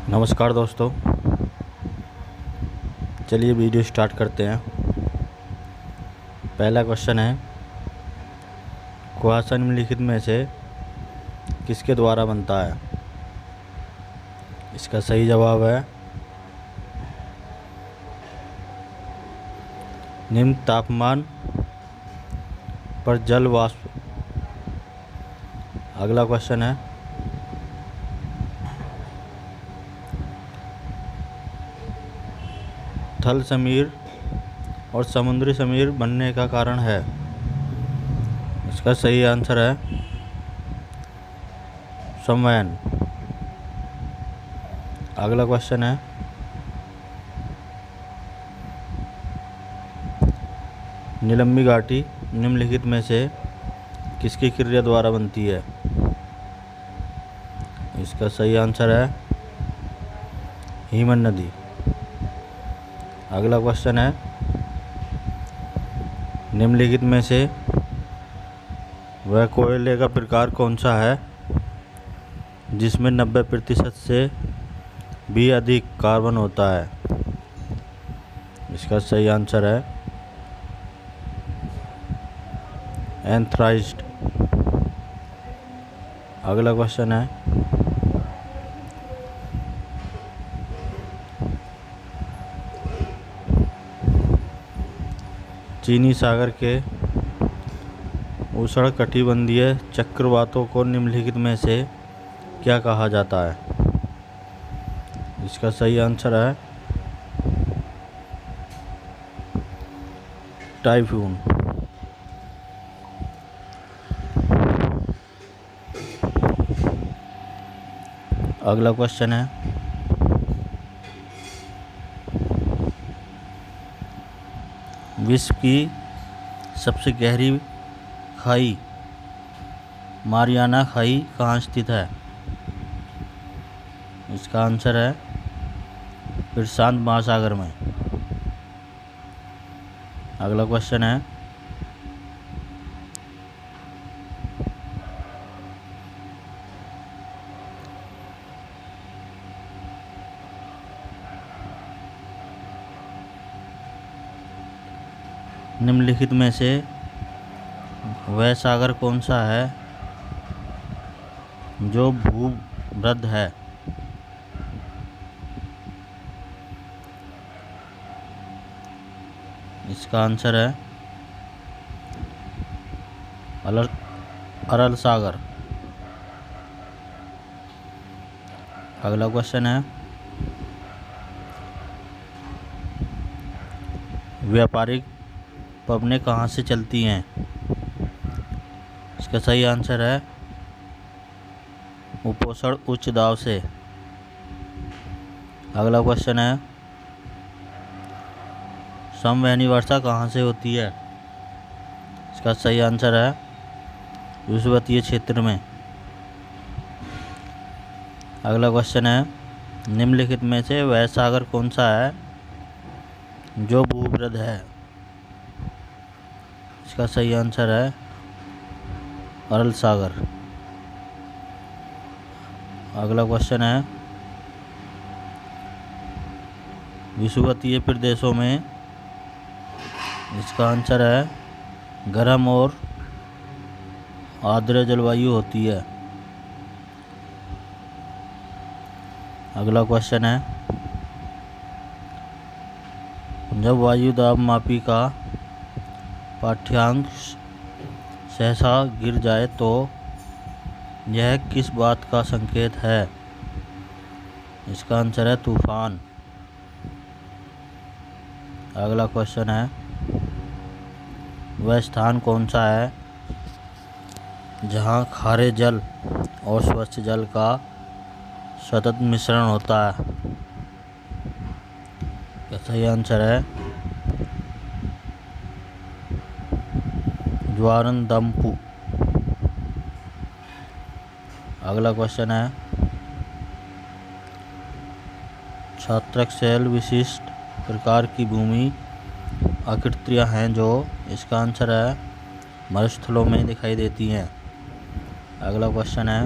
नमस्कार दोस्तों, चलिए वीडियो स्टार्ट करते हैं। पहला क्वेश्चन है, कुआसा निम्नलिखित में से किसके द्वारा बनता है? इसका सही जवाब है निम्न तापमान पर जल वाष्प। अगला क्वेश्चन है, थल समीर और समुद्री समीर बनने का कारण है। इसका सही आंसर है संवहन। अगला क्वेश्चन है, नीलंबी घाटी निम्नलिखित में से किसकी क्रिया द्वारा बनती है? इसका सही आंसर है हिमन नदी। अगला क्वेश्चन है, निम्नलिखित में से वह कोयले का प्रकार कौन सा है जिसमें 90% से भी अधिक कार्बन होता है? इसका सही आंसर है एंथ्राइस्ट। अगला क्वेश्चन है, चीनी सागर के उष्णकटिबंधीय चक्रवातों को निम्नलिखित में से क्या कहा जाता है? इसका सही आंसर है टाइफून। अगला क्वेश्चन है, विश्व की सबसे गहरी खाई मारियाना खाई कहाँ स्थित है? इसका आंसर है प्रशांत महासागर में। अगला क्वेश्चन है, निम्नलिखित में से वह सागर कौन सा है जो भूमध्य है? इसका आंसर है अरल सागर। अगला क्वेश्चन है, व्यापारिक पवनें कहाँ से चलती हैं? इसका सही आंसर है उपोषण उच्च दाब से। अगला क्वेश्चन है, समवहनी वर्षा कहाँ से होती है? इसका सही आंसर है विषुवतीय क्षेत्र में। अगला क्वेश्चन है, निम्नलिखित में से वह सागर कौन सा है जो भूमध्य है? इसका सही आंसर है अरल सागर। अगला क्वेश्चन है, विषुवतीय प्रदेशों में इसका आंसर है गर्म और आर्द्र जलवायु होती है। अगला क्वेश्चन है, जब वायु दाब मापी का पाठ्यांक सहसा गिर जाए तो यह किस बात का संकेत है? इसका आंसर है तूफान। अगला क्वेश्चन है, वह स्थान कौन सा है जहाँ खारे जल और स्वच्छ जल का सतत मिश्रण होता है? सही आंसर है ज्वारनदम्पु। अगला क्वेश्चन है, छात्रक शैल विशिष्ट प्रकार की भूमि आकृतियाँ हैं जो? इसका आंसर है मरुस्थलों में दिखाई देती हैं। अगला क्वेश्चन है,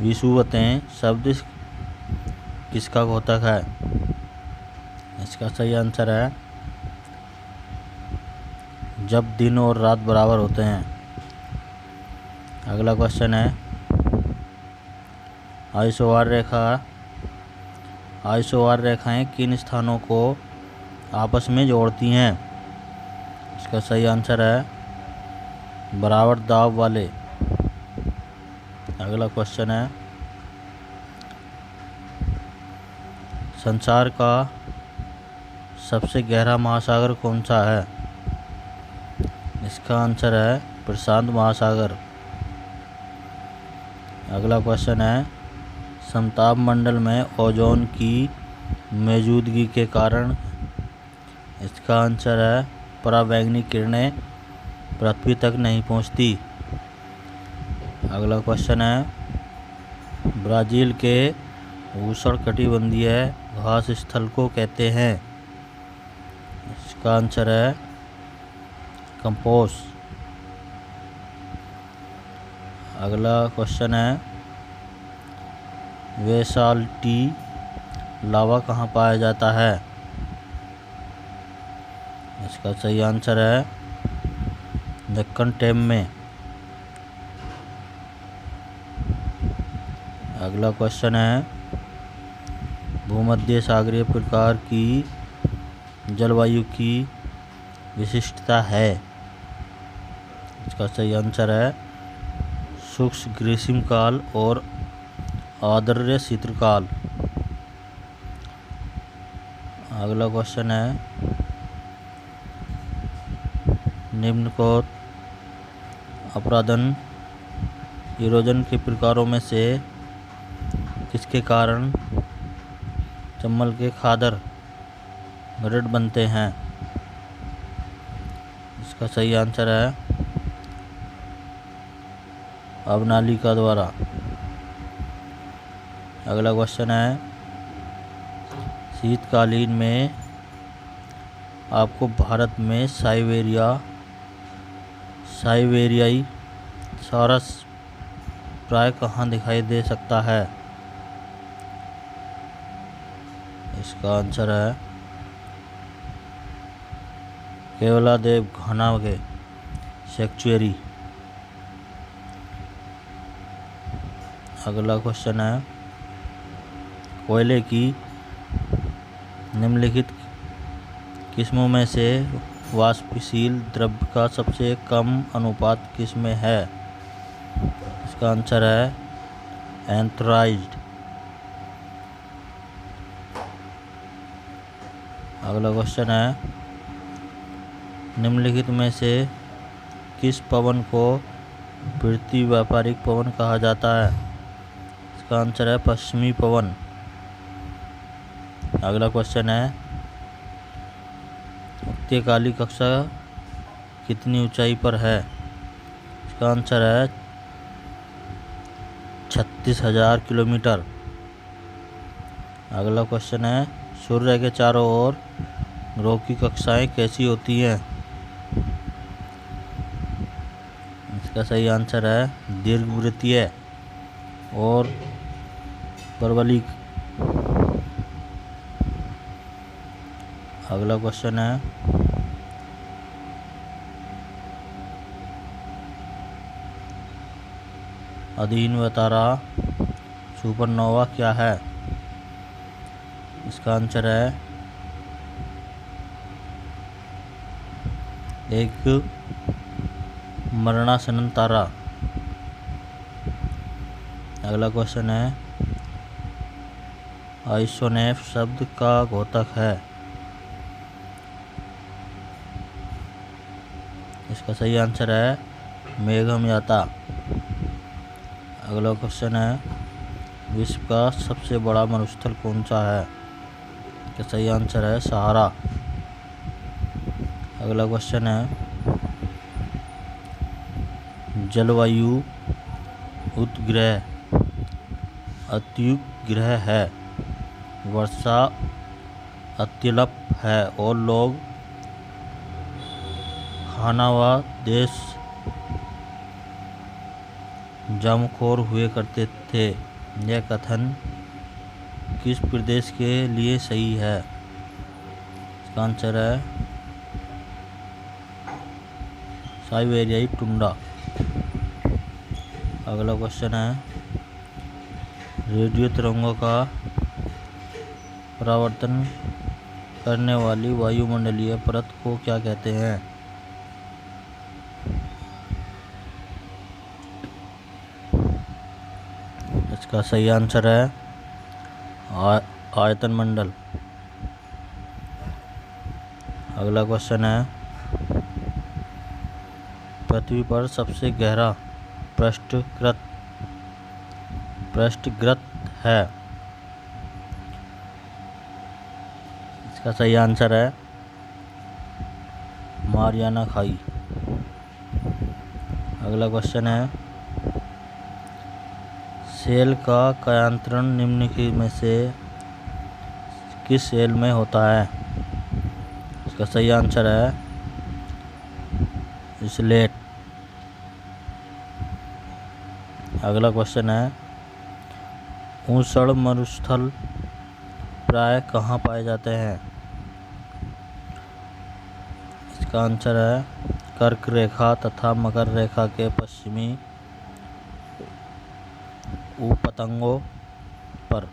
विषुवतें शब्द किसका घोतक है? इसका सही आंसर है जब दिन और रात बराबर होते हैं। अगला क्वेश्चन है आइसोवार रेखाएं किन स्थानों को आपस में जोड़ती हैं? इसका सही आंसर है बराबर दाब वाले। अगला क्वेश्चन है संसार का सबसे गहरा महासागर कौन सा है? इसका आंसर है प्रशांत महासागर। अगला क्वेश्चन है समताप मंडल में ओजोन की मौजूदगी के कारण। इसका आंसर है पराबैंगनी किरणें पृथ्वी तक नहीं पहुंचती। अगला क्वेश्चन है ब्राज़ील के उष्णकटिबंधीय घास स्थल को कहते हैं। इसका आंसर है कंपोस। अगला क्वेश्चन है वेसाल्टी लावा कहाँ पाया जाता है? इसका सही आंसर है दक्कन टैप में। अगला क्वेश्चन है भूमध्य सागरीय प्रकार की जलवायु की विशिष्टता है। इसका सही आंसर है शुष्क ग्रीष्मकाल और आर्द्र शीतकाल। अगला क्वेश्चन है निम्न को अपराधन इरोजन के प्रकारों में से किसके कारण चम्बल के खादर गड्ढे बनते हैं? इसका सही आंसर है अवनालिका द्वारा। अगला क्वेश्चन है शीतकालीन में आपको भारत में साइबेरियाई सारस प्राय कहाँ दिखाई दे सकता है? इसका आंसर है केवलादेव घाना के सेंचुरी। अगला क्वेश्चन है कोयले की निम्नलिखित किस्मों में से वाष्पशील द्रव्य का सबसे कम अनुपात किस में है? इसका आंसर है एंथ्राइज्ड। अगला क्वेश्चन है निम्नलिखित में से किस पवन को पृथ्वी व्यापारिक पवन कहा जाता है? इसका आंसर है पश्चिमी पवन। अगला क्वेश्चन है उत्तरकाली कक्षा कितनी ऊंचाई पर है? इसका आंसर है 36,000 किलोमीटर। अगला क्वेश्चन है सूर्य के चारों ओर ग्रहों की कक्षाएं कैसी होती हैं? इसका सही आंसर है दीर्घवृत्तीय और परवलिक। अगला क्वेश्चन है अधीन तारा सुपरनोवा क्या है? इसका आंसर है एक मरणासन्न तारा। अगला क्वेश्चन है आइसोनेफ शब्द का घोतक है। इसका सही आंसर है मेघम याता। अगला क्वेश्चन है विश्व का सबसे बड़ा मरुस्थल कौन सा है? इसका सही आंसर है सहारा। अगला क्वेश्चन है जलवायु उत्ग्रह अत्युग्र ग्रह है, वर्षा अत्यल्प है और लोग खाना व देश जमखोर हुए करते थे। यह कथन किस प्रदेश के लिए सही है? इसका आंसर है साइबेरियाई टुंड्रा। अगला क्वेश्चन है, रेडियो तरंगों का परावर्तन करने वाली वायुमंडलीय परत को क्या कहते हैं? इसका सही आंसर है आयतन मंडल। अगला क्वेश्चन है, पृथ्वी पर सबसे गहरा पृष्ठग्रत है? इसका सही आंसर है मारियाना खाई। अगला क्वेश्चन है, सेल का कायांतरण निम्नलिखित में से किस सेल में होता है? इसका सही आंसर है स्लेट। अगला क्वेश्चन है, ऊषण मरुस्थल प्राय कहाँ पाए जाते हैं? इसका आंसर है कर्क रेखा तथा मकर रेखा के पश्चिमी उपतंगों पर।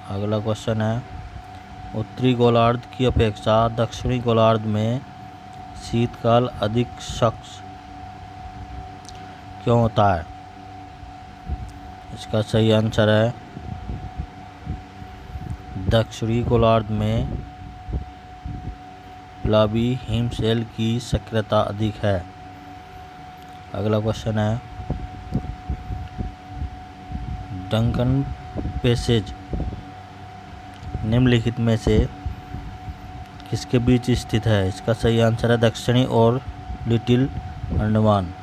अगला क्वेश्चन है, उत्तरी गोलार्ध की अपेक्षा दक्षिणी गोलार्ध में शीतकाल अधिक सख्त क्यों होता है? इसका सही आंसर है दक्षिणी गोलार्ध में प्लावी हिमशैल की सक्रियता अधिक है। अगला क्वेश्चन है, डंकन पैसेज निम्नलिखित में से किसके बीच स्थित है? इसका सही आंसर है दक्षिणी और लिटिल अंडमान।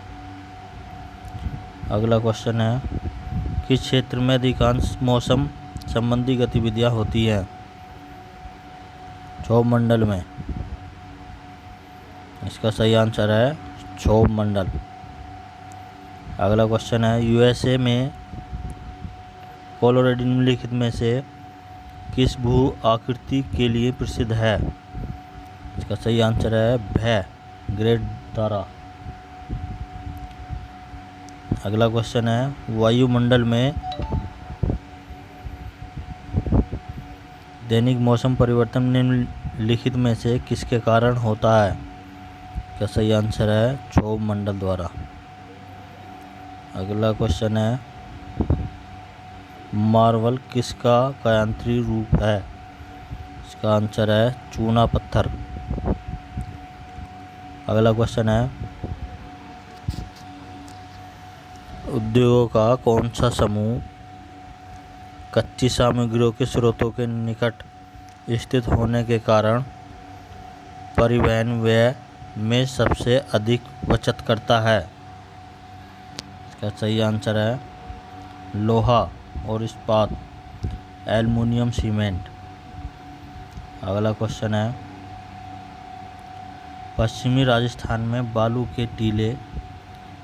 अगला क्वेश्चन है, किस क्षेत्र में अधिकांश मौसम संबंधी गतिविधियां होती हैं? क्षोभ मंडल में। इसका सही आंसर है क्षोभ मंडल। अगला क्वेश्चन है, यूएसए में कोलोराडो निम्नलिखित में से किस भू आकृति के लिए प्रसिद्ध है? इसका सही आंसर है भय ग्रेट तारा। अगला क्वेश्चन है, वायुमंडल में दैनिक मौसम परिवर्तन निम्नलिखित में से किसके कारण होता है? इसका सही आंसर है क्षोभ मंडल द्वारा। अगला क्वेश्चन है, मार्बल किसका कायांतरी रूप है? इसका आंसर है चूना पत्थर। अगला क्वेश्चन है, उद्योगों का कौन सा समूह कच्ची सामग्रियों के स्रोतों के निकट स्थित होने के कारण परिवहन व्यय में सबसे अधिक बचत करता है? इसका सही आंसर है लोहा और इस्पात, एल्युमिनियम, सीमेंट। अगला क्वेश्चन है, पश्चिमी राजस्थान में बालू के टीले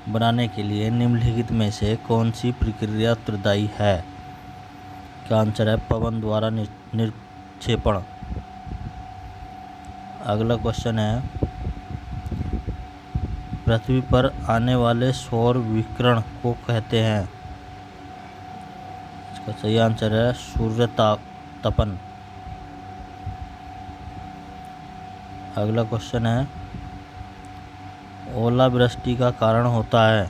बनाने के लिए निम्नलिखित में से कौन सी प्रक्रिया उत्तरदायी है? इसका आंसर है पवन द्वारा निक्षेपण। अगला क्वेश्चन है, पृथ्वी पर आने वाले सौर विकिरण को कहते हैं? इसका सही आंसर है सूर्य तपन। अगला क्वेश्चन है, ओलावृष्टि का कारण होता है?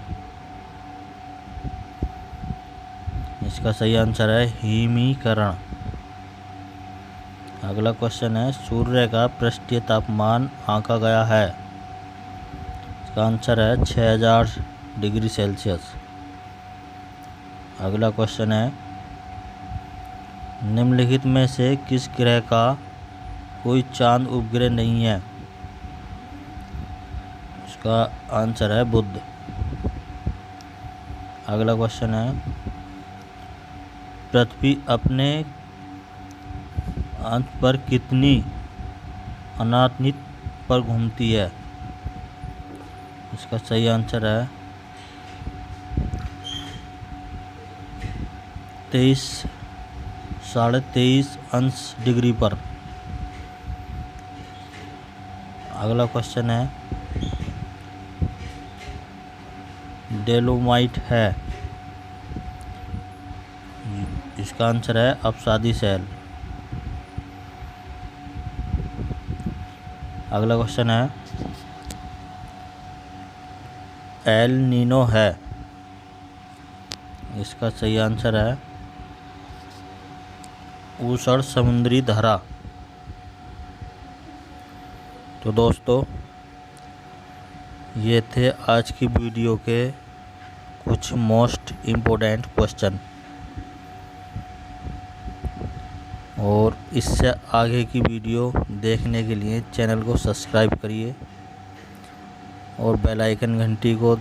इसका सही आंसर है हिमीकरण। अगला क्वेश्चन है, सूर्य का पृष्ठीय तापमान आंका गया है? इसका आंसर है 6000 डिग्री सेल्सियस। अगला क्वेश्चन है, निम्नलिखित में से किस ग्रह का कोई चांद उपग्रह नहीं है? इसका आंसर है बुध। अगला क्वेश्चन है, पृथ्वी अपने अंत पर कितनी अनावृत पर घूमती है? इसका सही आंसर है 23.5 पर। अगला क्वेश्चन है, डेलोमाइट है, इसका आंसर है अपसादी सेल। अगला क्वेश्चन है, एल नीनो है, इसका सही आंसर है ऊषण समुद्री धारा। तो दोस्तों, ये थे आज की वीडियो के कुछ मोस्ट इम्पोर्टेंट क्वेश्चन, और इससे आगे की वीडियो देखने के लिए चैनल को सब्सक्राइब करिए और बेल आइकन घंटी को